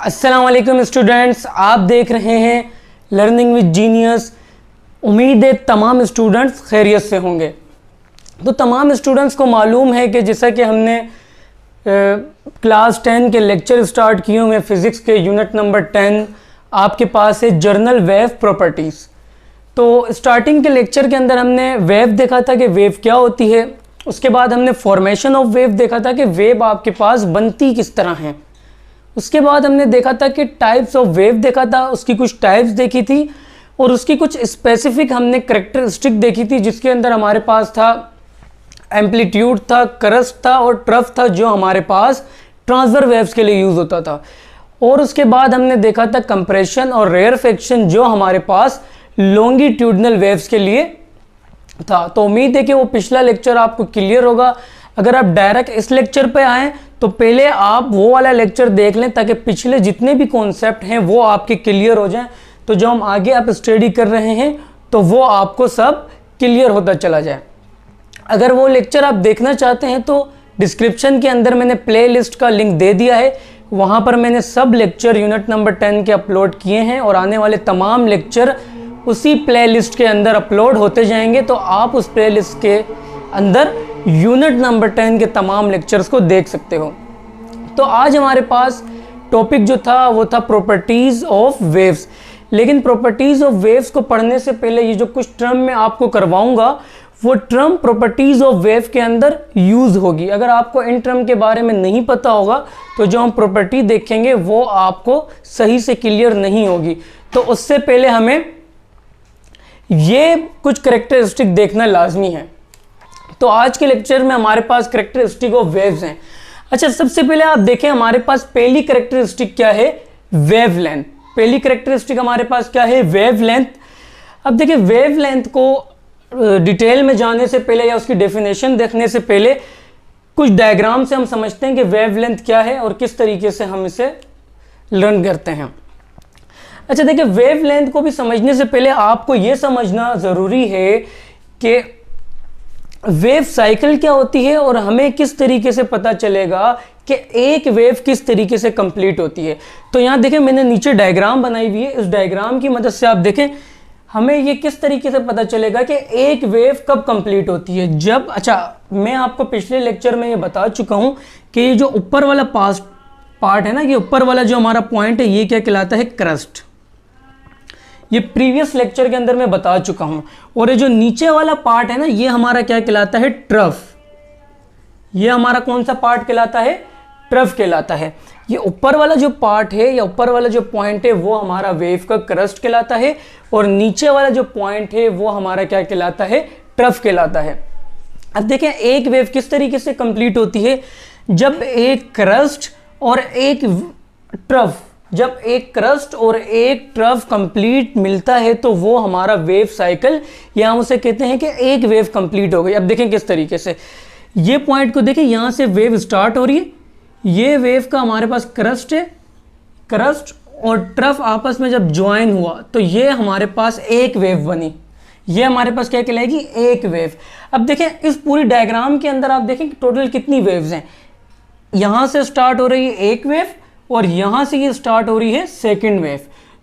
अस्सलाम वालेकुम स्टूडेंट्स, आप देख रहे हैं लर्निंग विद जीनियस। उम्मीद है तमाम स्टूडेंट्स खैरियत से होंगे। तो तमाम स्टूडेंट्स को मालूम है कि जैसा कि हमने क्लास 10 के लेक्चर स्टार्ट किए हुए फिज़िक्स के यूनिट नंबर 10 आपके पास है जर्नल वेव प्रॉपर्टीज़। तो स्टार्टिंग के लेक्चर के अंदर हमने वेव देखा था कि वेव क्या होती है। उसके बाद हमने फॉर्मेशन ऑफ वेव देखा था कि वेव आपके पास बनती किस तरह है। उसके बाद हमने देखा था कि टाइप्स ऑफ वेव देखा था, उसकी कुछ टाइप्स देखी थी और उसकी कुछ स्पेसिफिक हमने करैक्टरिस्टिक देखी थी, जिसके अंदर हमारे पास था एम्पलीट्यूड था, क्रस्ट था और ट्रफ था, जो हमारे पास ट्रांसफर वेव्स के लिए यूज़ होता था। और उसके बाद हमने देखा था कंप्रेशन और रेयरफेक्शन, जो हमारे पास लॉन्गिट्यूडनल वेव्स के लिए था। तो उम्मीद है कि वो पिछला लेक्चर आपको क्लियर होगा। अगर आप डायरेक्ट इस लेक्चर पे आएँ तो पहले आप वो वाला लेक्चर देख लें, ताकि पिछले जितने भी कॉन्सेप्ट हैं वो आपके क्लियर हो जाएं। तो जो हम आगे आप स्टडी कर रहे हैं तो वो आपको सब क्लियर होता चला जाए। अगर वो लेक्चर आप देखना चाहते हैं तो डिस्क्रिप्शन के अंदर मैंने प्लेलिस्ट का लिंक दे दिया है, वहाँ पर मैंने सब लेक्चर यूनिट नंबर 10 के अपलोड किए हैं और आने वाले तमाम लेक्चर उसी प्लेलिस्ट के अंदर अपलोड होते जाएंगे। तो आप उस प्लेलिस्ट के अंदर यूनिट नंबर 10 के तमाम लेक्चर्स को देख सकते हो। तो आज हमारे पास टॉपिक जो था वो था प्रॉपर्टीज़ ऑफ वेव्स। लेकिन प्रॉपर्टीज़ ऑफ वेव्स को पढ़ने से पहले ये जो कुछ टर्म मैं आपको करवाऊंगा वो टर्म प्रॉपर्टीज़ ऑफ वेव के अंदर यूज़ होगी। अगर आपको इन टर्म के बारे में नहीं पता होगा तो जो हम प्रॉपर्टी देखेंगे वो आपको सही से क्लियर नहीं होगी। तो उससे पहले हमें ये कुछ करैक्टरिस्टिक देखना लाजमी है। तो आज के लेक्चर में हमारे पास करैक्टरिस्टिक ऑफ वेव्स हैं। अच्छा, सबसे पहले आप देखें हमारे पास पहली करैक्टरिस्टिक क्या है, वेवलेंथ। पहली करैक्टरिस्टिक हमारे पास क्या है, वेवलेंथ। अब देखिए वेवलेंथ को डिटेल में जाने से पहले या उसकी डेफिनेशन देखने से पहले कुछ डायग्राम से हम समझते हैं कि वेवलेंथ क्या है और किस तरीके से हम इसे लर्न करते हैं। अच्छा देखिए, वेवलेंथ को भी समझने से पहले आपको यह समझना ज़रूरी है कि वेव साइकिल क्या होती है और हमें किस तरीके से पता चलेगा कि एक वेव किस तरीके से कंप्लीट होती है। तो यहाँ देखें मैंने नीचे डायग्राम बनाई हुई है। इस डायग्राम की मदद से आप देखें हमें ये किस तरीके से पता चलेगा कि एक वेव कब कंप्लीट होती है। जब मैं आपको पिछले लेक्चर में ये बता चुका हूँ कि ये जो ऊपर वाला पार्ट है ना, ये ऊपर वाला जो हमारा पॉइंट है ये क्या कहलाता है, क्रस्ट। ये प्रीवियस लेक्चर के अंदर मैं बता चुका हूं। और ये जो नीचे वाला पार्ट है ना, ये हमारा क्या कहलाता है, ट्रफ। ये हमारा कौन सा पार्ट कहलाता है, ट्रफ कहलाता है। ये ऊपर वाला जो पार्ट है या ऊपर वाला जो पॉइंट है वो हमारा वेव का क्रस्ट कहलाता है और नीचे वाला जो पॉइंट है वो हमारा क्या कहलाता है, ट्रफ कहलाता है। अब देखें एक वेव किस तरीके से कंप्लीट होती है, जब एक क्रस्ट और एक ट्रफ कंप्लीट मिलता है तो वो हमारा वेव साइकिल, या हम उसे कहते हैं कि एक वेव कंप्लीट हो गई। अब देखें किस तरीके से, ये पॉइंट को देखें, यहाँ से वेव स्टार्ट हो रही है, ये वेव का हमारे पास क्रस्ट है, क्रस्ट और ट्रफ आपस में जब ज्वाइन हुआ तो ये हमारे पास एक वेव बनी। ये हमारे पास क्या कहलाएगी, एक वेव। अब देखें इस पूरी डायग्राम के अंदर आप देखें टोटल कितनी वेव्स हैं। यहाँ से स्टार्ट हो रही है एक वेव और यहाँ से ये स्टार्ट हो रही है सेकेंड वेव।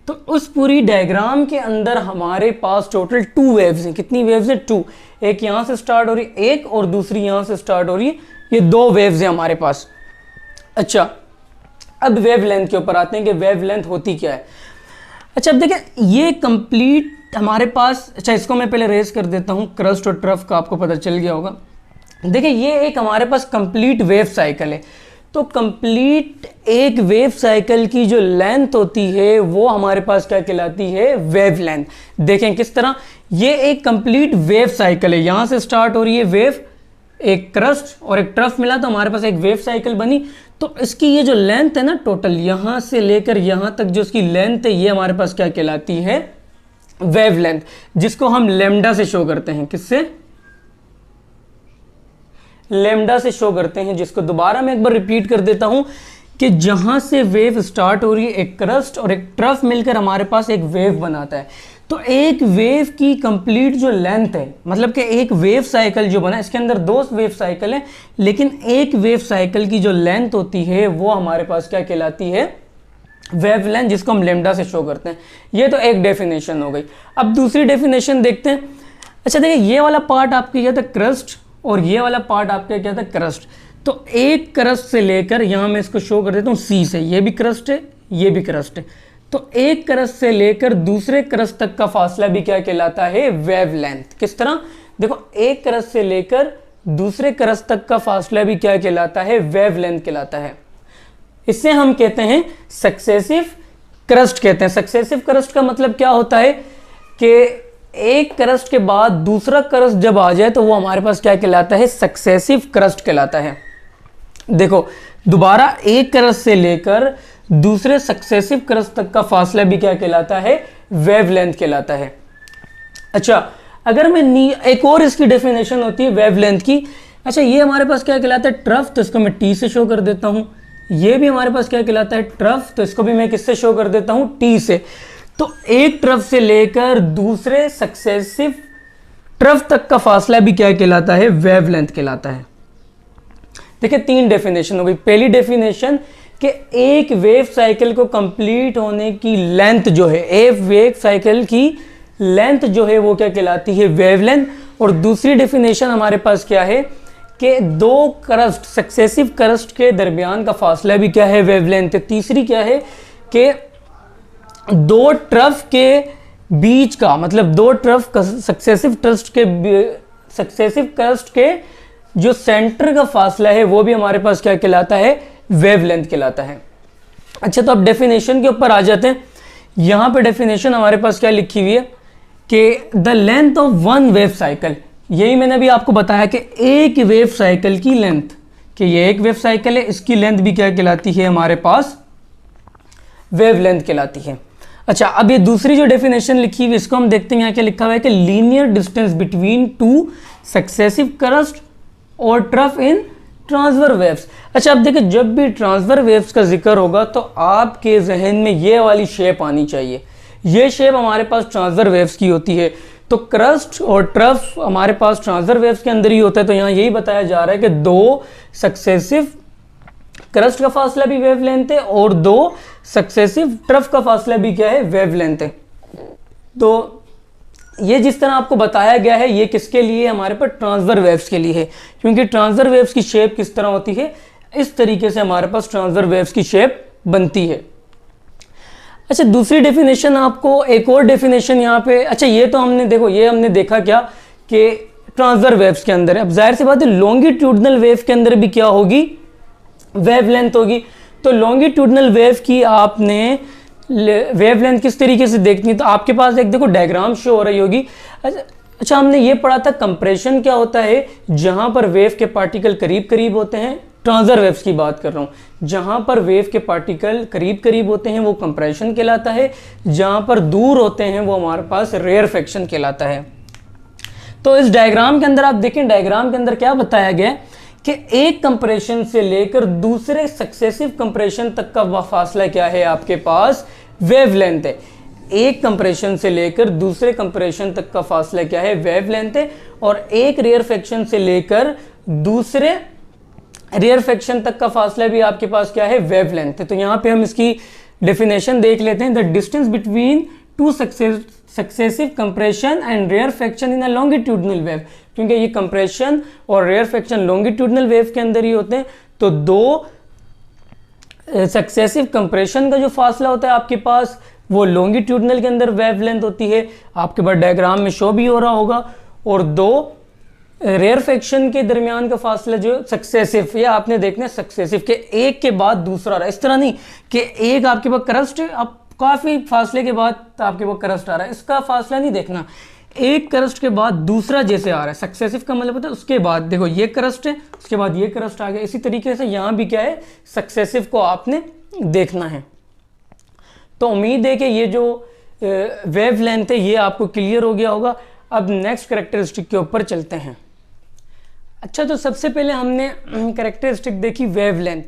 तो उस पूरी डायग्राम के अंदर हमारे पास टोटल 2 वेव्स हैं। कितनी वेव्स हैं, 2। एक यहाँ से स्टार्ट हो रही है एक और दूसरी यहाँ से स्टार्ट हो रही है, ये 2 वेव्स हैं हमारे पास। अच्छा, अब वेवलेंथ के ऊपर आते हैं कि वेवलेंथ होती क्या है। अच्छा अब देखिए ये कंप्लीट हमारे पास, इसको मैं पहले रेज कर देता हूँ, क्रस्ट और ट्रफ का आपको पता चल गया होगा। देखिए ये एक हमारे पास कंप्लीट वेव साइकिल है। तो कंप्लीट एक वेव साइकिल की जो लेंथ होती है वो हमारे पास क्या कहलाती है, वेवलेंथ। देखें किस तरह, ये एक कंप्लीट वेव साइकिल है। यहाँ से स्टार्ट हो रही है वेव, एक क्रस्ट और एक ट्रफ मिला तो हमारे पास एक वेव साइकिल बनी। तो इसकी ये जो लेंथ है ना टोटल, यहाँ से लेकर यहाँ तक जो इसकी लेंथ है ये हमारे पास क्या कहलाती है, वेवलेंथ, जिसको हम लैम्डा से शो करते हैं। किससे, लैम्डा से शो करते हैं। जिसको दोबारा मैं एक बार रिपीट कर देता हूं कि जहां से वेव स्टार्ट हो रही है, एक क्रस्ट और एक ट्रफ मिलकर हमारे पास एक वेव बनाता है। तो एक वेव की कंप्लीट जो लेंथ है, मतलब कि एक वेव साइकिल जो बना, इसके अंदर 2 वेव साइकिल है, लेकिन एक वेव साइकिल की जो लेंथ होती है वो हमारे पास क्या कहलाती है, वेवलेंथ जिसको हम लेमडा से शो करते हैं। ये तो एक डेफिनेशन हो गई। अब दूसरी डेफिनेशन देखते हैं। अच्छा देखिए, ये वाला पार्ट आपका क्या था, क्रस्ट, और ये वाला पार्ट आपका क्या था, क्रस्ट। तो एक क्रस्ट से लेकर, यहाँ मैं इसको शो कर देता हूँ सी से, ये भी क्रस्ट है, ये भी क्रस्ट है, तो एक क्रस्ट से लेकर दूसरे क्रस्ट तक का फासला भी क्या कहलाता है, वेवलेंथ। किस तरह, देखो एक क्रस्ट से लेकर दूसरे क्रस्ट तक का फासला भी क्या कहलाता है, वेवलेंथ कहलाता है। इससे हम कहते हैं सक्सेसिव क्रस्ट कहते हैं। सक्सेसिव क्रस्ट का मतलब क्या होता है कि एक क्रस्ट के बाद दूसरा क्रस्ट जब आ जाए तो वो हमारे पास क्या कहलाता है, सक्सेसिव क्रस्ट कहलाता है। देखो दोबारा एक क्रस्ट से लेकर दूसरे सक्सेसिव क्रस्ट तक का फासला भी क्या कहलाता है, वेवलेंथ कहलाता है। अच्छा अगर मैं एक और इसकी डेफिनेशन होती है वेवलेंथ की। अच्छा ये हमारे पास क्या कहलाता है, ट्रफ, तो इसको मैं टी से शो कर देता हूं। ये भी हमारे पास क्या कहलाता है, ट्रफ, तो इसको भी मैं किससे शो कर देता हूं, टी से। तो एक ट्रफ से लेकर दूसरे सक्सेसिव ट्रफ तक का फासला भी क्या कहलाता है, वेवलेंथ कहलाता है। देखिए तीन डेफिनेशन हो गई। पहली डेफिनेशन कि एक वेव साइकिल को कंप्लीट होने की लेंथ जो है, एक वेव साइकिल की लेंथ जो है वो क्या कहलाती है, वेवलेंथ। और दूसरी डेफिनेशन हमारे पास क्या है कि दो क्रस्ट, सक्सेसिव क्रस्ट के दरमियान का फासला भी क्या है, वेवलेंथ। तीसरी क्या है कि दो ट्रफ के बीच का, मतलब दो ट्रफ सक्सेसिव क्रस्ट के जो सेंटर का फासला है वो भी हमारे पास क्या कहलाता है, वेवलेंथ कहलाता है। अच्छा तो अब डेफिनेशन के ऊपर आ जाते हैं। यहां पे डेफिनेशन हमारे पास क्या लिखी हुई है कि the length of one wave cycle, यही मैंने अभी आपको बताया कि एक वेव साइकिल की लेंथ, कि ये एक वेव साइकिल है, इसकी लेंथ भी क्या कहलाती है, हमारे पास वेवलेंथ कहलाती है। अच्छा अब ये दूसरी जो डेफिनेशन लिखी हुई इसको हम देखते हैं। यहाँ क्या लिखा हुआ है कि linear distance between two successive crust और ट्रफ इन ट्रांसफर वेव्स। अच्छा अब देखिए, जब भी ट्रांसफर वेव्स का जिक्र होगा तो आपके जहन में ये वाली शेप आनी चाहिए। ये शेप हमारे पास ट्रांसफर वेव्स की होती है। तो क्रस्ट और ट्रफ हमारे पास ट्रांसफर वेव्स के अंदर ही होता है। तो यहाँ यही बताया जा रहा है कि दो सक्सेसिव क्रस्ट का फासला भी वेवलेंथ है और दो सक्सेसिव ट्रफ का फासला भी क्या है, वेवलेंथ है। तो ये जिस तरह आपको बताया गया है ये किसके लिए, हमारे पास ट्रांसफर वेव्स के लिए है, क्योंकि ट्रांसफर वेव्स की शेप किस तरह होती है, इस तरीके से हमारे पास ट्रांसफर वेव्स की शेप बनती है। अच्छा दूसरी डेफिनेशन आपको, एक और डेफिनेशन यहाँ पे, अच्छा ये तो हमने देखो, ये हमने देखा क्या कि ट्रांसफर वेव्स के अंदर है। अब जाहिर सी बात है लॉन्गिट्यूडनल वेव के अंदर भी क्या होगी, वेवलेंथ होगी। तो लॉन्गिट्यूडनल वेव की आपने वेवलेंथ किस तरीके से देखनी है, तो आपके पास एक देखो डायग्राम शो हो रही होगी। अच्छा हमने ये पढ़ा था कंप्रेशन क्या होता है, जहां पर वेव के पार्टिकल करीब करीब होते हैं, ट्रांसफर वेव्स की बात कर रहा हूं, जहां पर वेव के पार्टिकल करीब करीब होते हैं वो कंप्रेशन कहलाता है, जहां पर दूर होते हैं वो हमारे पास रेयरफेक्शन कहलाता है। तो इस डायग्राम के अंदर आप देखें, डायग्राम के अंदर क्या बताया गया कि एक कंप्रेशन से लेकर दूसरे सक्सेसिव कंप्रेशन तक का फासला क्या है, आपके पास वेवलेंथ है। एक कंप्रेशन से लेकर दूसरे कंप्रेशन तक का फासला क्या है, वेवलेंथ है। और एक रेयरफेक्शन से लेकर दूसरे रेयरफेक्शन तक का फासला भी आपके पास क्या है, वेवलेंथ है। तो यहाँ पे हम इसकी डेफिनेशन देख लेते हैं। The distance between two successive compression and rarefaction in a longitudinal wave, क्योंकि ये कंप्रेशन और रेयरफेक्शन लॉन्गिट्यूडनल वेव के अंदर ही होते हैं। तो दो सक्सेसिव कंप्रेशन का जो फासला होता है आपके पास वो लॉन्गिट्यूडनल के अंदर वेवलेंथ होती है, आपके पास डायग्राम में शो भी हो रहा होगा। और दो रेयरफेक्शन के दरमियान का फासला जो सक्सेसिव, या आपने देखना है सक्सेसिव के एक के बाद दूसरा रहा, इस तरह नहीं कि एक आपके पास क्रस्ट है, अब काफी फासले के बाद आपके पास क्रस्ट आ रहा है, इसका फासला नहीं देखना। एक क्रस्ट के बाद दूसरा जैसे आ रहा है, सक्सेसिव का मतलब होता है उसके बाद देखो ये क्रस्ट है, उसके बाद ये क्रस्ट आ गया। इसी तरीके से यहाँ भी क्या है, सक्सेसिव को आपने देखना है। तो उम्मीद है कि ये जो वेवलेंथ है ये आपको क्लियर हो गया होगा। अब नेक्स्ट कैरेक्टरिस्टिक के ऊपर चलते हैं। अच्छा तो सबसे पहले हमने कैरेक्टरिस्टिक देखी वेवलेंथ।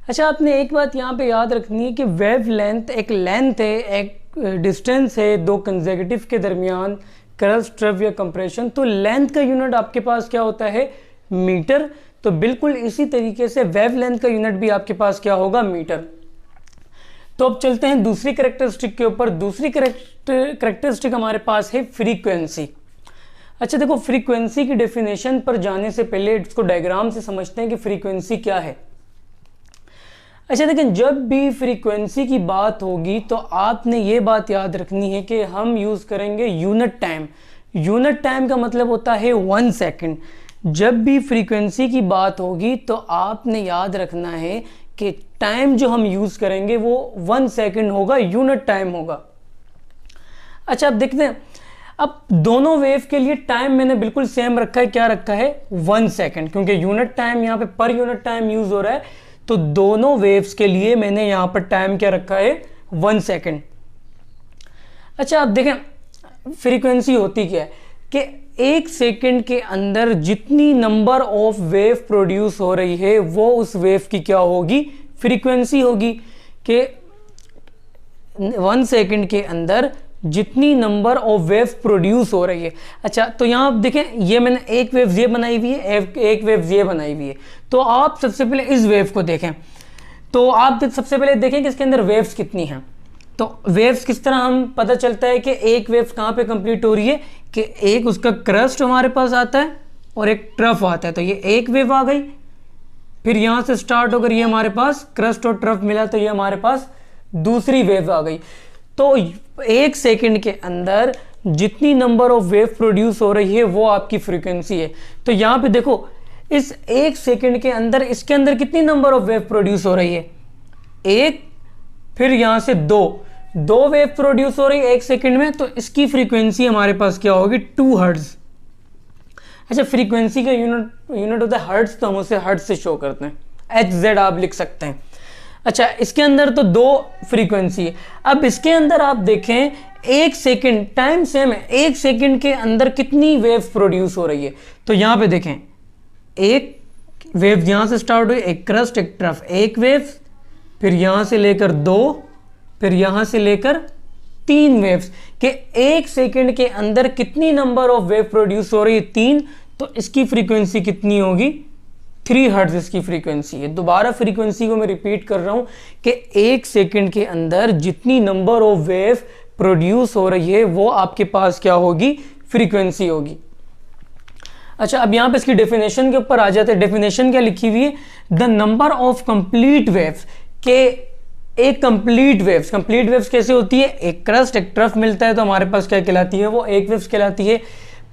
अच्छा आपने एक बात यहाँ पे याद रखनी है कि वेवलेंथ एक लेंथ है, एक डिस्टेंस है दो कंसेक्यूटिव के दरमियान, क्रस्ट, ट्रफ या कंप्रेशन। तो लेंथ का यूनिट आपके पास क्या होता है, मीटर। तो बिल्कुल इसी तरीके से वेवलेंथ का यूनिट भी आपके पास क्या होगा, मीटर। तो अब चलते हैं दूसरी करेक्टरिस्टिक के ऊपर। दूसरी करेक्टरिस्टिक हमारे पास है फ्रीक्वेंसी। अच्छा देखो, फ्रीक्वेंसी की डेफिनेशन पर जाने से पहले इसको डायग्राम से समझते हैं कि फ्रीक्वेंसी क्या है। अच्छा लेकिन जब भी फ्रीक्वेंसी की बात होगी तो आपने ये बात याद रखनी है कि हम यूज़ करेंगे यूनिट टाइम। यूनिट टाइम का मतलब होता है 1 सेकेंड। जब भी फ्रीक्वेंसी की बात होगी तो आपने याद रखना है कि टाइम जो हम यूज़ करेंगे वो 1 सेकेंड होगा, यूनिट टाइम होगा। अच्छा अब देखते हैं, अब दोनों वेव के लिए टाइम मैंने बिल्कुल सेम रखा है। क्या रखा है? 1 सेकेंड, क्योंकि यूनिट टाइम यहाँ पे पर यूनिट टाइम यूज़ हो रहा है। तो दोनों वेव्स के लिए मैंने यहाँ पर टाइम क्या रखा है? 1 सेकेंड। अच्छा अब देखें फ्रीक्वेंसी होती क्या है कि 1 सेकेंड के अंदर जितनी नंबर ऑफ वेव प्रोड्यूस हो रही है वो उस वेव की क्या होगी? फ्रीक्वेंसी होगी। कि 1 सेकेंड के अंदर जितनी नंबर ऑफ वेव प्रोड्यूस हो रही है। अच्छा तो यहाँ आप देखें, ये मैंने एक वेव ये बनाई हुई है, एक वेव ये बनाई हुई है। तो आप सबसे पहले इस वेव को देखें, तो आप सबसे पहले देखें कि इसके अंदर वेव्स कितनी हैं। तो वेव्स किस तरह हम पता चलता है कि एक वेव कहाँ पे कंप्लीट हो रही है कि एक उसका क्रस्ट हमारे पास आता है और एक ट्रफ आता है। तो ये एक वेव आ गई, फिर यहाँ से स्टार्ट होकर ये हमारे पास क्रस्ट और ट्रफ मिला, तो ये हमारे पास दूसरी वेव आ गई। तो 1 सेकेंड के अंदर जितनी नंबर ऑफ वेव प्रोड्यूस हो रही है वो आपकी फ्रीक्वेंसी है। तो यहाँ पे देखो, इस 1 सेकेंड के अंदर इसके अंदर कितनी नंबर ऑफ वेव प्रोड्यूस हो रही है? 1, फिर यहाँ से 2 वेव प्रोड्यूस हो रही है 1 सेकेंड में। तो इसकी फ्रीक्वेंसी हमारे पास क्या होगी? 2 हर्ट्ज। अच्छा फ्रीक्वेंसी का यूनिट होता है हर्ट्ज, तो हम उसे हर्ट्ज से शो करते हैं, HZ आप लिख सकते हैं। अच्छा इसके अंदर तो 2 फ्रीक्वेंसी है। अब इसके अंदर आप देखें 1 सेकेंड, टाइम सेम है, 1 सेकेंड के अंदर कितनी वेव प्रोड्यूस हो रही है। तो यहाँ पे देखें, एक वेव यहाँ से स्टार्ट हुई, एक क्रस्ट एक ट्रफ, एक वेव, फिर यहाँ से लेकर 2, फिर यहाँ से लेकर 3 वेव्स। के 1 सेकेंड के अंदर कितनी नंबर ऑफ वेव प्रोड्यूस हो रही है? 3। तो इसकी फ्रीक्वेंसी कितनी होगी? 3 हर्ट्ज इसकी फ्रीक्वेंसी है। दोबारा फ्रीक्वेंसी को मैं रिपीट कर रहा हूं कि 1 सेकेंड के अंदर जितनी नंबर ऑफ वेव प्रोड्यूस हो रही है वो आपके पास क्या होगी? फ्रीक्वेंसी होगी। अच्छा अब यहां पे इसकी डेफिनेशन के ऊपर आ जाते हैं। डेफिनेशन क्या लिखी हुई है? The number of complete waves. के एक कंप्लीट वेव्स कैसे होती है? एक क्रस्ट एक ट्रफ मिलता है तो हमारे पास क्या कहलाती है? वो एक वेव्स कहलाती है।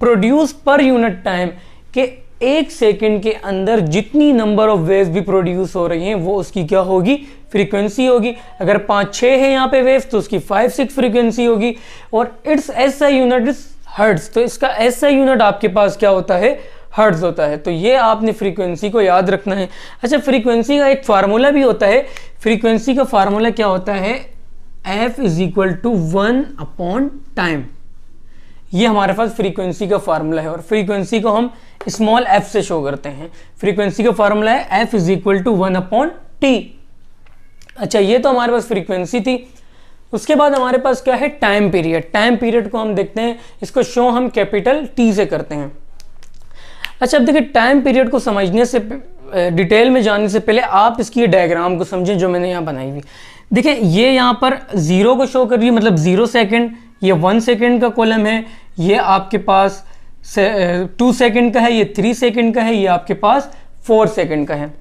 प्रोड्यूस पर यूनिट टाइम, के 1 सेकेंड के अंदर जितनी नंबर ऑफ वेव्स भी प्रोड्यूस हो रही हैं वो उसकी क्या होगी? फ्रीक्वेंसी होगी। अगर 5-6 है यहाँ पे वेव्स तो उसकी 5-6 फ्रीक्वेंसी होगी। और it's SI unit is hertz, तो इसका SI यूनिट आपके पास क्या होता है? हर्ट्ज होता है। तो ये आपने फ्रीक्वेंसी को याद रखना है। अच्छा फ्रीक्वेंसी का एक फार्मूला भी होता है। फ्रीक्वेंसी का फार्मूला क्या होता है? F = 1/टाइम। ये हमारे पास फ्रीक्वेंसी का फार्मूला है और फ्रीक्वेंसी को हम स्मॉल f से शो करते हैं। फ्रीक्वेंसी का फार्मूला है F = 1/t। अच्छा ये तो हमारे पास फ्रीक्वेंसी थी। उसके बाद हमारे पास क्या है? Time period. टाइम पीरियड को हम देखते हैं, इसको शो हम कैपिटल T से करते हैं। अच्छा अब देखिए, टाइम पीरियड को समझने से डिटेल में जाने से पहले आप इसकी डायग्राम को समझें जो मैंने यहाँ बनाई हुई। देखिए ये यहाँ पर 0 को शो कर रही है, मतलब 0 सेकेंड। ये 1 सेकेंड का कॉलम है, ये आपके पास 2 सेकेंड का है, ये 3 सेकेंड का है, ये आपके पास 4 सेकेंड का है।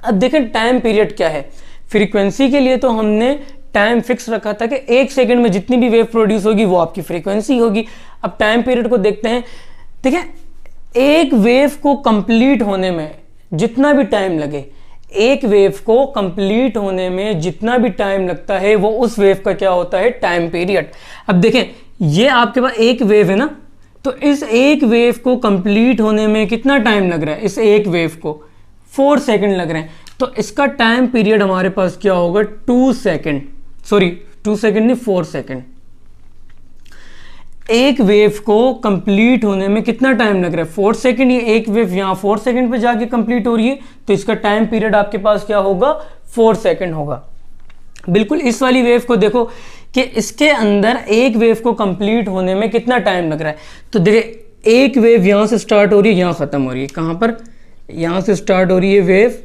अब देखें टाइम पीरियड क्या है। फ्रीक्वेंसी के लिए तो हमने टाइम फिक्स रखा था कि 1 सेकेंड में जितनी भी वेव प्रोड्यूस होगी वो आपकी फ्रीक्वेंसी होगी। अब टाइम पीरियड को देखते हैं। देखिए एक वेव को कंप्लीट होने में जितना भी टाइम लगे, एक वेव को कंप्लीट होने में जितना भी टाइम लगता है वो उस वेव का क्या होता है? Time period. अब देखें ये आपके पास एक वेव है ना, तो इस एक वेव को कंप्लीट होने में कितना टाइम लग रहा है? इस एक वेव को 4 सेकेंड लग रहे हैं। तो इसका टाइम पीरियड हमारे पास क्या होगा? 2 सेकेंड, सॉरी 2 सेकेंड नहीं 4 सेकेंड। एक वेव को कंप्लीट होने में कितना टाइम लग रहा है? 4 सेकेंड। ये एक वेव यहाँ 4 सेकेंड पे जाके कंप्लीट हो रही है, तो इसका टाइम पीरियड आपके पास क्या होगा? 4 सेकेंड होगा। बिल्कुल इस वाली वेव को देखो कि इसके अंदर एक वेव को कंप्लीट होने में कितना टाइम लग रहा है। तो देखिए एक वेव यहाँ से स्टार्ट हो रही है, यहाँ खत्म हो रही है। कहाँ पर? यहाँ से स्टार्ट हो रही है वेव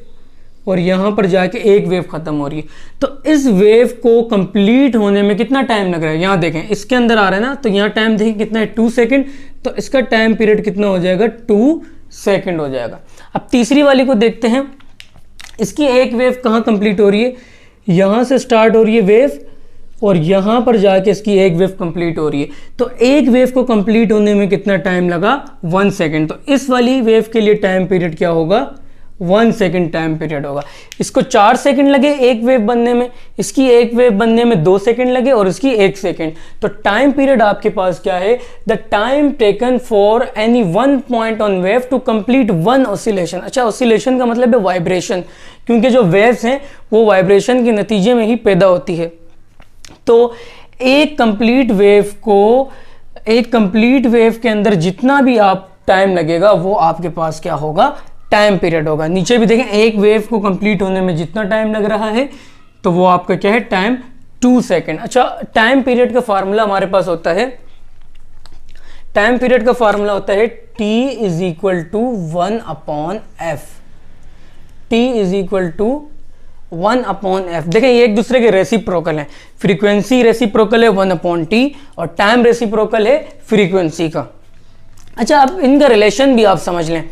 और यहाँ पर जाके एक वेव खत्म हो रही है। तो इस वेव को कंप्लीट होने में कितना टाइम लग रहा है, यहाँ देखें इसके अंदर आ रहा है ना, तो यहाँ टाइम देखें कितना है 2 सेकेंड, तो इसका टाइम पीरियड कितना हो जाएगा 2 सेकेंड हो जाएगा। अब तीसरी वाली को देखते हैं, इसकी एक वेव कहाँ कंप्लीट हो रही है, यहाँ से स्टार्ट हो रही है वेव और यहाँ पर जाके इसकी एक वेव कंप्लीट हो रही है। तो एक वेव को कंप्लीट होने में कितना टाइम लगा 1 सेकेंड। तो इस वाली वेव के लिए टाइम पीरियड क्या होगा 1 सेकेंड टाइम पीरियड होगा। इसको 4 सेकेंड लगे एक वेव बनने में, इसकी एक वेव बनने में 2 सेकेंड लगे और इसकी 1 सेकेंड। तो टाइम पीरियड आपके पास क्या है, the time taken for any one point on wave to complete one oscillation. अच्छा, ऑसिलेशन का मतलब है वाइब्रेशन, क्योंकि जो वेव्स हैं वो वाइब्रेशन के नतीजे में ही पैदा होती है। तो एक कंप्लीट वेव के अंदर जितना भी आप टाइम लगेगा वो आपके पास क्या होगा, टाइम पीरियड होगा। नीचे भी देखें, एक वेव को कंप्लीट होने में जितना टाइम लग रहा है तो वो आपका क्या है, टाइम 2 सेकेंड। अच्छा, टाइम पीरियड का फार्मूला हमारे पास होता है, टाइम पीरियड का फार्मूला होता है T is equal to 1/f। T is equal to 1/f। देखें ये एक दूसरे के रेसिप्रोकल हैं, फ्रीक्वेंसी रेसिप्रोकल है 1/t और टाइम रेसिप्रोकल है फ्रीक्वेंसी का। अच्छा, अब इनका रिलेशन भी आप समझ लें।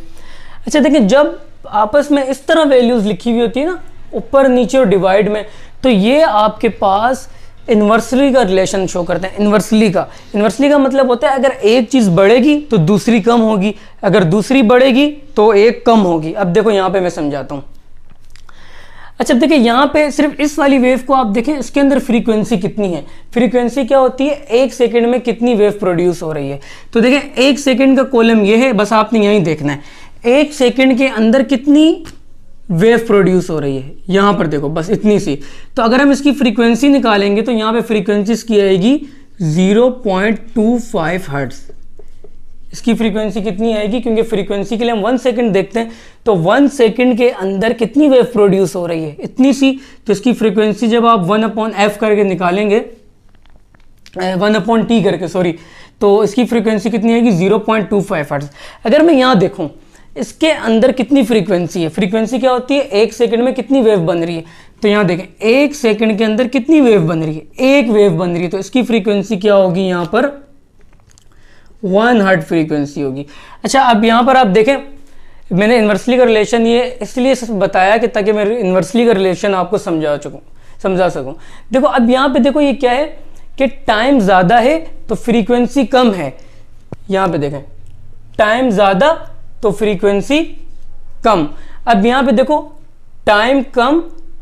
अच्छा देखिए, जब आपस में इस तरह वैल्यूज लिखी हुई होती है ना, ऊपर नीचे और डिवाइड में, तो ये आपके पास इन्वर्सली का रिलेशन शो करते हैं। इन्वर्सली का मतलब होता है अगर एक चीज बढ़ेगी तो दूसरी कम होगी, अगर दूसरी बढ़ेगी तो एक कम होगी। अब देखो यहाँ पे मैं समझाता हूँ। अच्छा देखिए, यहाँ पे सिर्फ इस वाली वेव को आप देखें, इसके अंदर फ्रीक्वेंसी कितनी है। फ्रीक्वेंसी क्या होती है, 1 सेकेंड में कितनी वेव प्रोड्यूस हो रही है। तो देखें 1 सेकेंड का कॉलम ये है, बस आपने यहीं देखना है 1 सेकेंड के अंदर कितनी वेव प्रोड्यूस हो रही है, यहां पर देखो बस इतनी सी। तो अगर हम इसकी फ्रीक्वेंसी निकालेंगे तो यहां पे फ्रीक्वेंसी इसकी आएगी 0.25 हर्ट्ज। इसकी फ्रीक्वेंसी कितनी आएगी, क्योंकि फ्रीक्वेंसी के लिए हम 1 सेकेंड देखते हैं, तो 1 सेकेंड के अंदर कितनी वेव प्रोड्यूस हो रही है, इतनी सी। तो इसकी फ्रीक्वेंसी जब आप 1/f करके निकालेंगे, 1/t करके सॉरी, तो इसकी फ्रीक्वेंसी कितनी आएगी 0.25 हर्ट्ज। अगर मैं यहाँ देखूँ इसके अंदर कितनी फ्रीक्वेंसी है, फ्रीक्वेंसी क्या होती है 1 सेकंड में कितनी वेव बन रही है, तो यहाँ देखें 1 सेकंड के अंदर कितनी वेव बन रही है, एक वेव बन रही है। तो इसकी फ्रीक्वेंसी क्या होगी, यहाँ पर 1 हर्ट्ज फ्रीक्वेंसी होगी। अच्छा, अब यहाँ पर आप देखें, मैंने इन्वर्सली का रिलेशन ये इसलिए बताया कि ताकि मैं इन्वर्सली का रिलेशन आपको समझा सकूँ। देखो अब यहाँ पे देखो ये क्या है कि टाइम ज़्यादा है तो फ्रीक्वेंसी कम है। यहाँ पे देखें टाइम ज़्यादा तो फ्रीक्वेंसी कम। अब यहाँ पे देखो टाइम कम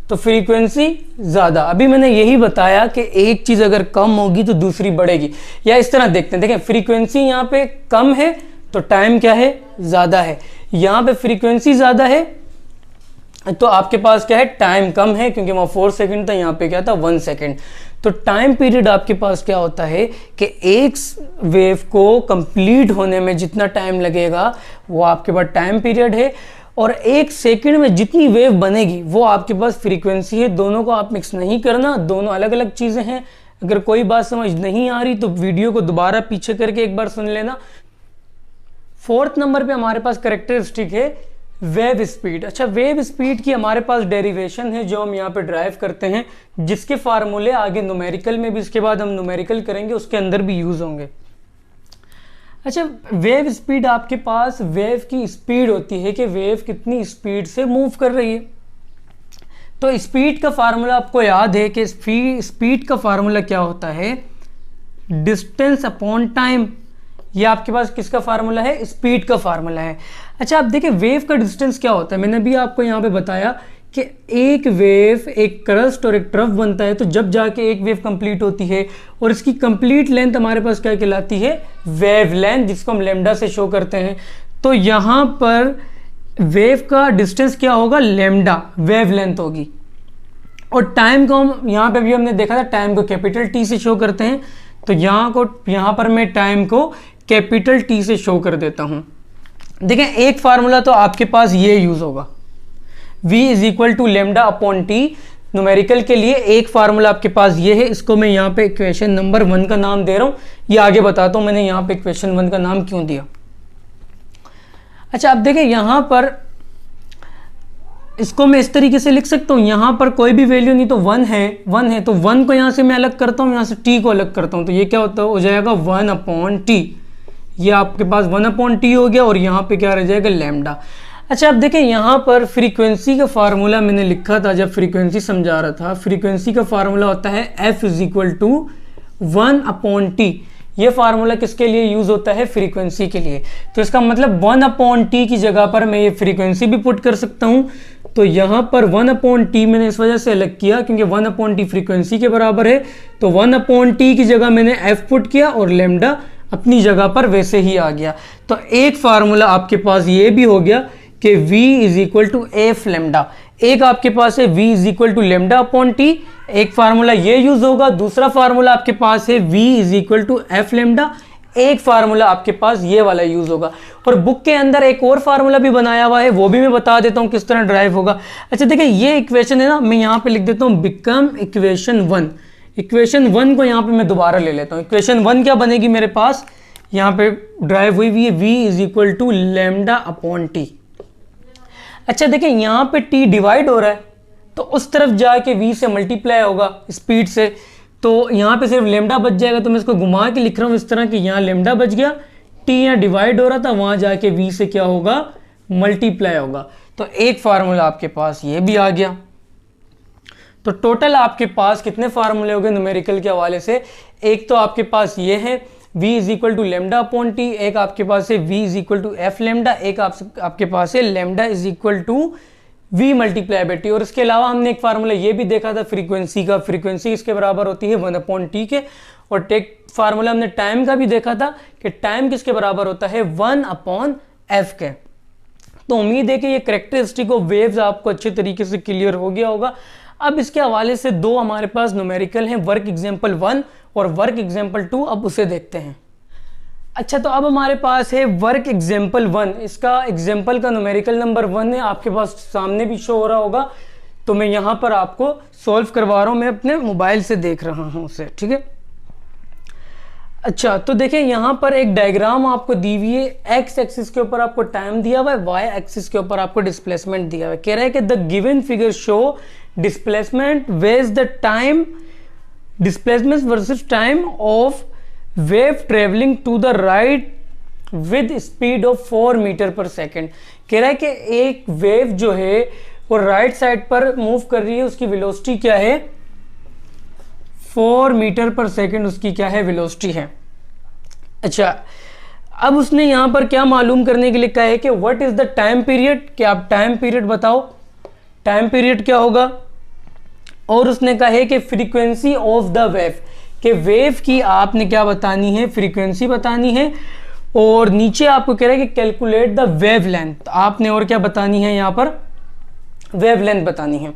तो फ्रीक्वेंसी ज़्यादा। अभी मैंने यही बताया कि एक चीज़ अगर कम होगी तो दूसरी बढ़ेगी, या इस तरह देखते हैं। देखें फ्रीक्वेंसी यहाँ पे कम है तो टाइम क्या है, ज़्यादा है। यहाँ पे फ्रीक्वेंसी ज़्यादा है तो आपके पास क्या है, टाइम कम है, क्योंकि वहाँ 4 सेकेंड था, यहाँ पे क्या था 1 सेकेंड। तो टाइम पीरियड आपके पास क्या होता है कि एक वेव को कंप्लीट होने में जितना टाइम लगेगा वो आपके पास टाइम पीरियड है, और 1 सेकेंड में जितनी वेव बनेगी वो आपके पास फ्रीक्वेंसी है। दोनों को आप मिक्स नहीं करना, दोनों अलग अलग चीज़ें हैं। अगर कोई बात समझ नहीं आ रही तो वीडियो को दोबारा पीछे करके एक बार सुन लेना। 4th नंबर पे हमारे पास कैरेक्टरिस्टिक है वेव स्पीड। अच्छा, वेव स्पीड की हमारे पास डेरिवेशन है जो हम यहाँ पे ड्राइव करते हैं, जिसके फार्मूले आगे न्यूमेरिकल में भी, इसके बाद हम न्यूमेरिकल करेंगे, उसके अंदर भी यूज होंगे। अच्छा, वेव स्पीड आपके पास वेव की स्पीड होती है कि वेव कितनी स्पीड से मूव कर रही है। तो स्पीड का फार्मूला आपको याद है कि स्पीड का फार्मूला क्या होता है, डिस्टेंस अपॉन टाइम। ये आपके पास किसका फार्मूला है, स्पीड का फार्मूला है। अच्छा, आप देखिए वेव का डिस्टेंस क्या होता है, मैंने भी आपको यहाँ पे बताया कि एक वेव, एक क्रस्ट और एक ट्रफ बनता है, तो जब जाके एक वेव कंप्लीट होती है और इसकी कंप्लीट लेंथ हमारे पास क्या कहलाती है, वेव लेंथ, जिसको हम लैम्डा से शो करते हैं। तो यहाँ पर वेव का डिस्टेंस क्या होगा, लैम्डा वेव लेंथ होगी। और टाइम को हम यहाँ पे भी हमने देखा था, टाइम को कैपिटल टी से शो करते हैं, तो यहाँ पर मैं टाइम को कैपिटल टी से शो कर देता हूँ। देखें एक फार्मूला तो आपके पास ये यूज होगा, v is equal to lambda upon T. Numerical के लिए एक फार्मूला आपके पास ये है, इसको मैं यहाँ पे इक्वेशन नंबर 1 का नाम दे रहा हूँ, ये आगे बताता हूँ मैंने यहाँ पे इक्वेशन 1 का नाम क्यों दिया। अच्छा, अब देखें यहाँ पर इसको मैं इस तरीके से लिख सकता हूँ, यहाँ पर कोई भी वैल्यू नहीं तो 1 है तो 1 को यहाँ से मैं अलग करता हूँ, यहाँ से t को अलग करता हूँ, तो ये क्या होता है, हो जाएगा 1/t। ये आपके पास 1/t हो गया और यहाँ पे क्या रह जाएगा, लैम्डा। अच्छा अब देखें यहाँ पर फ्रीक्वेंसी का फार्मूला मैंने लिखा था जब फ्रीक्वेंसी समझा रहा था, फ्रीक्वेंसी का फार्मूला होता है f = 1/t। ये फार्मूला किसके लिए यूज होता है, फ्रीक्वेंसी के लिए। तो इसका मतलब 1/t की जगह पर मैं ये फ्रीक्वेंसी भी पुट कर सकता हूँ। तो यहाँ पर 1/t मैंने इस वजह से अलग किया क्योंकि 1/t फ्रीक्वेंसी के बराबर है, तो 1/t की जगह मैंने f पुट किया और लैम्डा अपनी जगह पर वैसे ही आ गया। तो एक फार्मूला आपके पास ये भी हो गया कि v = f लैम्डा। एक आपके पास है v = λ/t, एक फार्मूला ये यूज होगा। दूसरा फार्मूला आपके पास है v = f लैम्डा, एक फार्मूला आपके पास ये वाला यूज होगा। और बुक के अंदर एक और फार्मूला भी बनाया हुआ है, वो भी मैं बता देता हूँ किस तरह ड्राइव होगा। अच्छा देखिए ये इक्वेशन है ना, मैं यहाँ पे लिख देता हूँ बिकम इक्वेशन 1। इक्वेशन 1 को यहाँ पे मैं दोबारा ले लेता हूँ। इक्वेशन 1 क्या बनेगी मेरे पास, यहाँ पे ड्राइव हुई हुई है v = λ/t। अच्छा देखिए यहाँ पे t डिवाइड हो रहा है तो उस तरफ जाके v से मल्टीप्लाई होगा स्पीड से, तो यहाँ पे सिर्फ लैम्डा बच जाएगा। तो मैं इसको घुमा के लिख रहा हूँ इस तरह कि यहाँ लैम्डा बच गया, t यहाँ डिवाइड हो रहा था, वहाँ जाके v से क्या होगा, मल्टीप्लाई होगा। तो एक फार्मूला आपके पास ये भी आ गया। तो टोटल आपके पास कितने फार्मूले हो गए न्यूमेरिकल के हवाले से, एक तो आपके पास ये है v = λ/t, एक आपके पास है v = f लैम्डा, एक आपके पास है λ = v/t। और इसके अलावा हमने एक फार्मूला ये भी देखा था फ्रीक्वेंसी का, फ्रीक्वेंसी इसके बराबर होती है 1/t के। और टेक फार्मूला हमने टाइम का भी देखा था कि टाइम किसके बराबर होता है, 1/f के। तो उम्मीद है कि ये करेक्टरिस्टिक ऑफ वेव्स आपको अच्छे तरीके से क्लियर हो गया होगा। अब इसके हवाले से दो हमारे पास न्यूमेरिकल हैं, वर्क एग्जाम्पल 1 और वर्क एग्जाम्पल 2, अब उसे देखते हैं। अच्छा तो अब हमारे पास है वर्क एग्जाम्पल 1, इसका एग्जाम्पल का न्यूमेरिकल नंबर 1 है, आपके पास सामने भी शो हो रहा होगा। तो मैं यहाँ पर आपको सॉल्व करवा रहा हूँ, मैं अपने मोबाइल से देख रहा हूँ उसे, ठीक है। अच्छा तो देखिए यहाँ पर एक डायग्राम आपको दी हुई है, एक्स एक्सिस के ऊपर आपको टाइम दिया हुआ है, वाई एक्सिस के ऊपर आपको डिस्प्लेसमेंट दिया हुआ है। कह रहा है कि the given figure show displacement versus the time displacement versus time of wave travelling to the right with speed of 4 metre per second. कह रहा है कि एक वेव जो है वो राइट साइड पर मूव कर रही है, उसकी वेलोसिटी क्या है, 4 मीटर पर सेकेंड उसकी क्या है, वेलोसिटी है। अच्छा अब उसने यहाँ पर क्या मालूम करने के लिए कहा है कि what is the time period, कि आप टाइम पीरियड बताओ, टाइम पीरियड क्या होगा। और उसने कहा है कि फ्रीक्वेंसी ऑफ द वेव, कि वेव की आपने क्या बतानी है, फ्रीक्वेंसी बतानी है। और नीचे आपको कह रहा है कि कैलकुलेट द वेव लेंथ, आपने और क्या बतानी है, यहाँ पर वेव लेंथ बतानी है।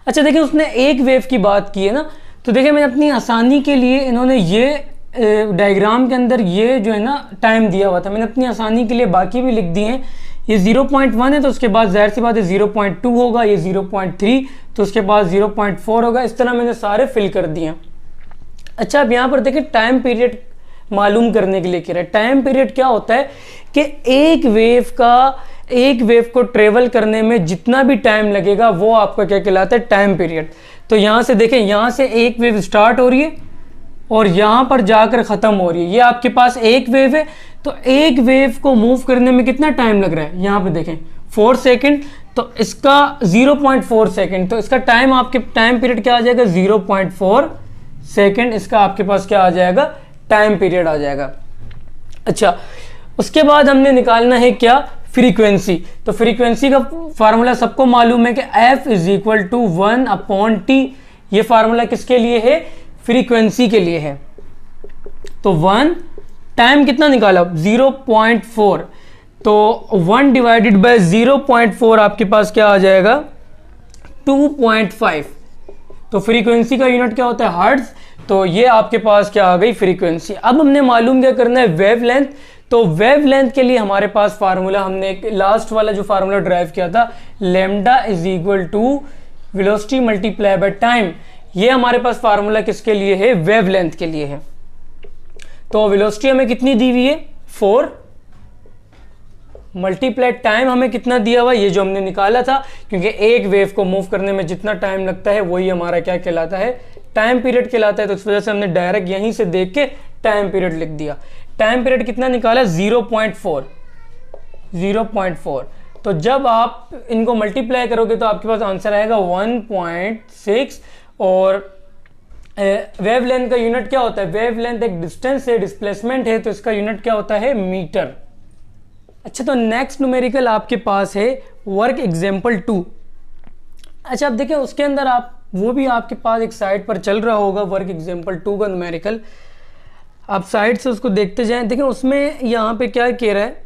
अच्छा देखिए उसने एक वेव की बात की है ना, तो देखिए मैंने अपनी आसानी के लिए इन्होंने ये डायग्राम के अंदर ये जो है ना टाइम दिया हुआ था, मैंने अपनी आसानी के लिए बाकी भी लिख दिए हैं। ये 0.1 है तो उसके बाद जाहिर सी बात है 0.2 होगा, ये 0.3 तो उसके बाद 0.4 होगा, इस तरह मैंने सारे फिल कर दिए। अच्छा अब यहाँ पर देखिए टाइम पीरियड मालूम करने के लिए कह रहा है। टाइम पीरियड क्या होता है कि एक वेव को ट्रेवल करने में जितना भी टाइम लगेगा वो आपका क्या कहलाता है, टाइम पीरियड। तो यहाँ से देखें, यहाँ से एक वेव स्टार्ट हो रही है और यहाँ पर जाकर ख़त्म हो रही है, ये आपके पास एक वेव है। तो एक वेव को मूव करने में कितना टाइम लग रहा है, यहाँ पे देखें 4 सेकेंड, तो इसका 0.4 सेकेंड, तो इसका टाइम आपके टाइम पीरियड क्या आ जाएगा, 0.4 सेकेंड, इसका आपके पास क्या आ जाएगा, टाइम पीरियड आ जाएगा। अच्छा उसके बाद हमने निकालना है क्या, फ्रीक्वेंसी। तो फ्रीक्वेंसी का फार्मूला सबको मालूम है कि f = 1/t। ये फार्मूला किसके लिए है, फ्रीक्वेंसी के लिए है। तो 1 टाइम कितना निकाला, 0.4, तो 1 डिवाइडेड बाय 0.4 आपके पास क्या आ जाएगा, 2.5। तो फ्रीक्वेंसी का यूनिट क्या होता है, हर्ट्ज। तो ये आपके पास क्या आ गई, फ्रीक्वेंसी। अब हमने मालूम क्या करना है, वेव लेंथ। तो वेव लेंथ के लिए हमारे पास फार्मूला, हमने लास्ट वाला जो फार्मूला ड्राइव किया था, lambda = velocity multiply by time. ये हमारे पास फार्मूला किसके लिए है, वेव लेंथ के लिए है। तो वेलोसिटी हमें कितनी दी हुई है, 4 मल्टीप्लाई टाइम हमें कितना दिया हुआ, ये जो हमने निकाला था, क्योंकि एक वेव को मूव करने में जितना टाइम लगता है वही हमारा क्या कहलाता है, टाइम पीरियड कहलाता है। तो इस वजह से हमने डायरेक्ट यहीं से देख के टाइम पीरियड लिख दिया। टाइम पीरियड कितना निकाला, 0.4। तो जब आप इनको मल्टीप्लाई करोगे तो आपके पास आंसर आएगा 1.6। और वेवलेंथ का यूनिट क्या होता है, वेवलेंथ एक डिस्टेंस है, डिस्प्लेसमेंट है, तो इसका यूनिट क्या होता है, मीटर। अच्छा, तो नेक्स्ट न्यूमेरिकल आपके पास है वर्क एग्जाम्पल 2। अच्छा, अब देखिए उसके अंदर आप वो भी आपके पास एक साइड पर चल रहा होगा वर्क एग्जाम्पल 2 का न्यूमेरिकल, आप साइड से उसको देखते जाएं। देखिए उसमें यहाँ पे क्या कह रहा है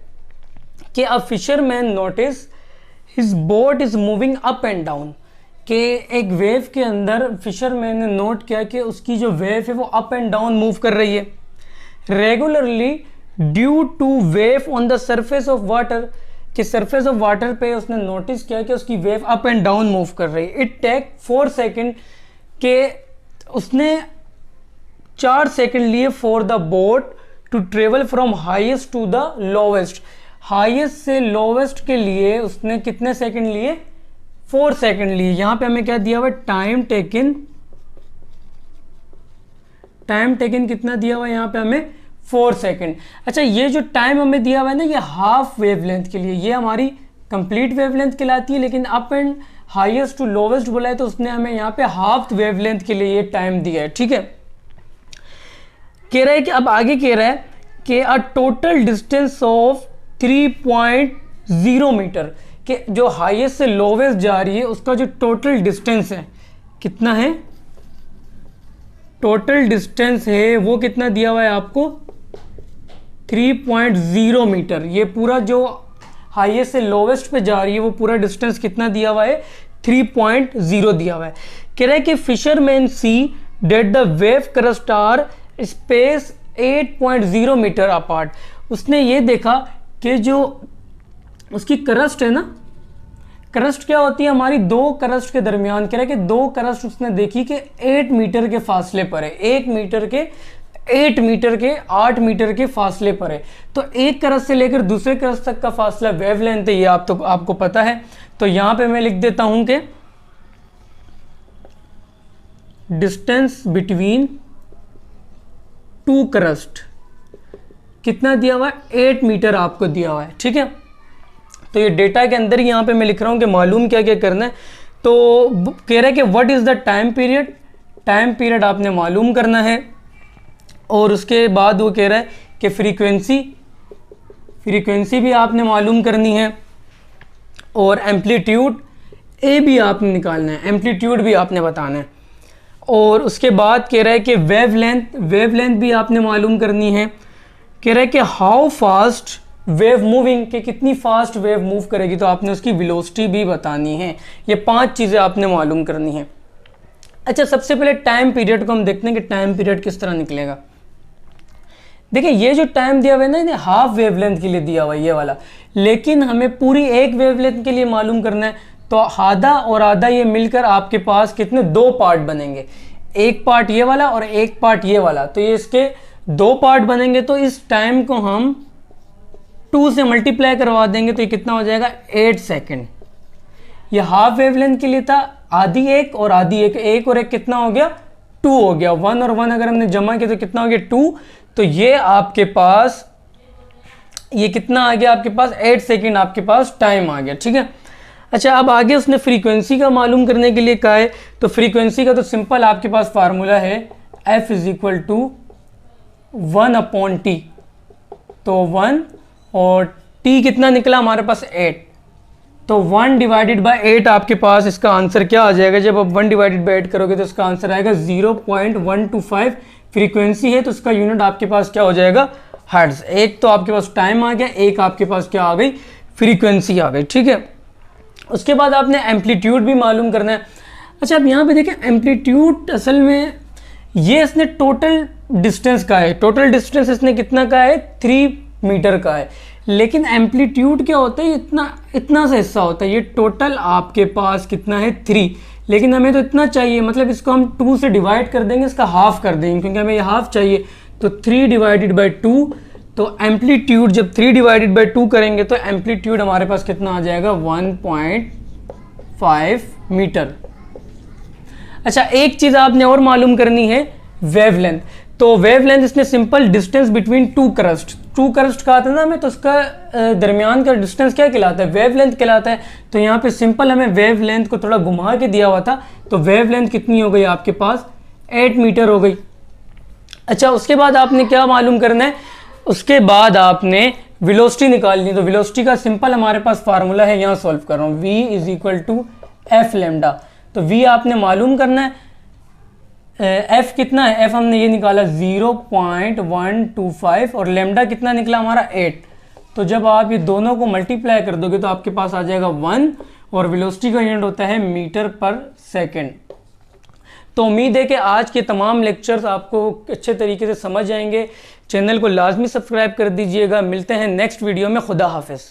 कि a fisherman notice his boat is moving up and down, कि एक वेव के अंदर फिशरमैन ने नोट किया कि उसकी जो वेव है वो अप एंड डाउन मूव कर रही है regularly due to wave on the surface of water, कि सरफेस ऑफ वाटर पे उसने नोटिस किया कि उसकी wave up and down move कर रही है। इट टेक 4 सेकेंड, के उसने 4 सेकेंड लिए for the boat to travel from highest to the lowest. Highest से लोवेस्ट के लिए उसने कितने सेकेंड लिए, 4 सेकेंड लिए। यहां पे हमें क्या दिया हुआ है, टाइम टेकन कितना दिया हुआ है यहाँ पे हमें, 4 सेकेंड। अच्छा, ये जो टाइम हमें दिया हुआ है ना, ये हाफ वेवलेंथ के लिए, ये हमारी कंप्लीट वेवलेंथ कहलाती है, लेकिन up and highest to lowest बोला है तो उसने हमें यहाँ पे हाफ वेवलेंथ के लिए ये टाइम दिया है। ठीक है, कह रहा है कि अब आगे कह रहा है कि a total distance of 3.0 metre, कि जो हाईएस्ट से लोवेस्ट जा रही है उसका जो टोटल डिस्टेंस है कितना है, टोटल डिस्टेंस है वो कितना दिया हुआ है आपको, 3.0 मीटर। ये पूरा जो हाईएस्ट से लोवेस्ट पे जा रही है वो पूरा डिस्टेंस कितना दिया हुआ है, 3.0 दिया हुआ है। कह रहा है कि fisherman see that the wave crest are space 8.0 metre apart. उसने ये देखा कि जो उसकी क्रस्ट है ना, क्रस्ट क्या होती है हमारी, 2 क्रस्ट के दरमियान, कह रहा है कि 2 क्रस्ट उसने देखी कि 8 मीटर के फासले पर है, 1 मीटर के 8 मीटर के 8 मीटर के फासले पर है। तो एक क्रस्ट से लेकर दूसरे क्रस्ट तक का फासला वेवलेंथ है, ये आपको पता है। तो यहां पे मैं लिख देता हूं कि डिस्टेंस बिटवीन 2 क्रस्ट कितना दिया हुआ है, 8 मीटर आपको दिया हुआ है। ठीक है, तो ये डेटा के अंदर ही यहाँ पे मैं लिख रहा हूँ कि मालूम क्या क्या करना है। तो कह रहा है कि what is the time period, time period आपने मालूम करना है। और उसके बाद वो कह रहा है कि फ्रीक्वेंसी भी आपने मालूम करनी है, और एम्पलीट्यूड ए भी आपने निकालना है, एम्पलीट्यूड भी आपने बताना है। और उसके बाद कह रहा है कि वेवलेंथ भी आपने मालूम करनी है। कह रहा है कि हाउ फास्ट वेव मूविंग, कि कितनी फास्ट वेव मूव करेगी, तो आपने उसकी वेलोसिटी भी बतानी है। ये 5 चीज़ें आपने मालूम करनी है। अच्छा, सबसे पहले टाइम पीरियड को हम देखते हैं कि टाइम पीरियड किस तरह निकलेगा। देखिए ये जो टाइम दिया हुआ है ना, हाफ वेवलेंथ के लिए दिया हुआ है ये वाला, लेकिन हमें पूरी एक वेवलेंथ के लिए मालूम करना है। तो आधा और आधा ये मिलकर आपके पास कितने, 2 पार्ट बनेंगे, एक पार्ट ये वाला और एक पार्ट ये वाला। तो ये इसके 2 पार्ट बनेंगे। तो इस टाइम को हम 2 से मल्टीप्लाई करवा देंगे तो ये कितना हो जाएगा, 8 सेकेंड। ये हाफ वेवलेंथ के लिए था, आधी एक और आधी एक और एक कितना हो गया, 2 हो गया। 1 और 1 अगर हमने जमा किया तो कितना हो गया, 2। तो ये आपके पास ये कितना आ गया, आपके पास 8 सेकेंड आपके पास टाइम आ गया। ठीक है, अच्छा अब आगे उसने फ्रीक्वेंसी का मालूम करने के लिए कहा है। तो फ्रीक्वेंसी का तो सिंपल आपके पास फार्मूला है, F = 1/T। तो 1 और T कितना निकला हमारे पास, 8। तो 1/8 आपके पास इसका आंसर क्या आ जाएगा, जब आप 1/8 करोगे तो इसका आंसर आएगा 0.125। फ्रीक्वेंसी है तो इसका यूनिट आपके पास क्या हो जाएगा, हर्ट्ज। एक तो आपके पास टाइम आ गया, एक आपके पास क्या आ गई, फ्रीक्वेंसी आ गई। ठीक है, उसके बाद आपने एम्पलीट्यूड भी मालूम करना है। अच्छा अब यहाँ पे देखें, एम्पलीट्यूड असल में ये इसने टोटल डिस्टेंस का है, टोटल डिस्टेंस इसने कितना का है, 3 मीटर का है। लेकिन एम्पलीट्यूड क्या होता है, इतना सा हिस्सा होता है। ये टोटल आपके पास कितना है, 3, लेकिन हमें तो इतना चाहिए, मतलब इसको हम 2 से डिवाइड कर देंगे, इसका हाफ कर देंगे क्योंकि हमें ये हाफ चाहिए। तो 3/2, तो एम्पलीट्यूड जब 3 डिवाइडेड बाई 2 करेंगे तो एम्पलीट्यूड हमारे पास कितना आ जाएगा 1.5 मीटर। अच्छा, एक चीज़ आपने और मालूम करनी है, वेवलेंथ। तो वेवलेंथ इसमें simple distance between two crust कहा था ना हमें, तो उसका दरमियान का डिस्टेंस क्या कहलाता है, वेवलेंथ कहलाता है। तो यहाँ पे सिंपल हमें वेवलेंथ को थोड़ा घुमा के दिया हुआ था, तो वेवलेंथ कितनी हो गई आपके पास 8 मीटर हो गई। अच्छा, उसके बाद आपने क्या मालूम करना है, उसके बाद आपने वेलोसिटी निकालनी है। तो वेलोसिटी का सिंपल हमारे पास फार्मूला है, यहाँ सॉल्व कर रहा हूँ, v is equal to F lambda. तो v आपने मालूम करना है, f कितना है, f हमने ये निकाला 0.125 और लेमडा कितना निकला हमारा 8। तो जब आप ये दोनों को मल्टीप्लाई कर दोगे तो आपके पास आ जाएगा 1 और वेलोसिटी का यूनिट होता है मीटर पर सेकेंड। तो उम्मीद है कि आज के तमाम लेक्चर्स आपको अच्छे तरीके से समझ आएंगे। चैनल को लाजमी सब्सक्राइब कर दीजिएगा। मिलते हैं नेक्स्ट वीडियो में। खुदा हाफिज़।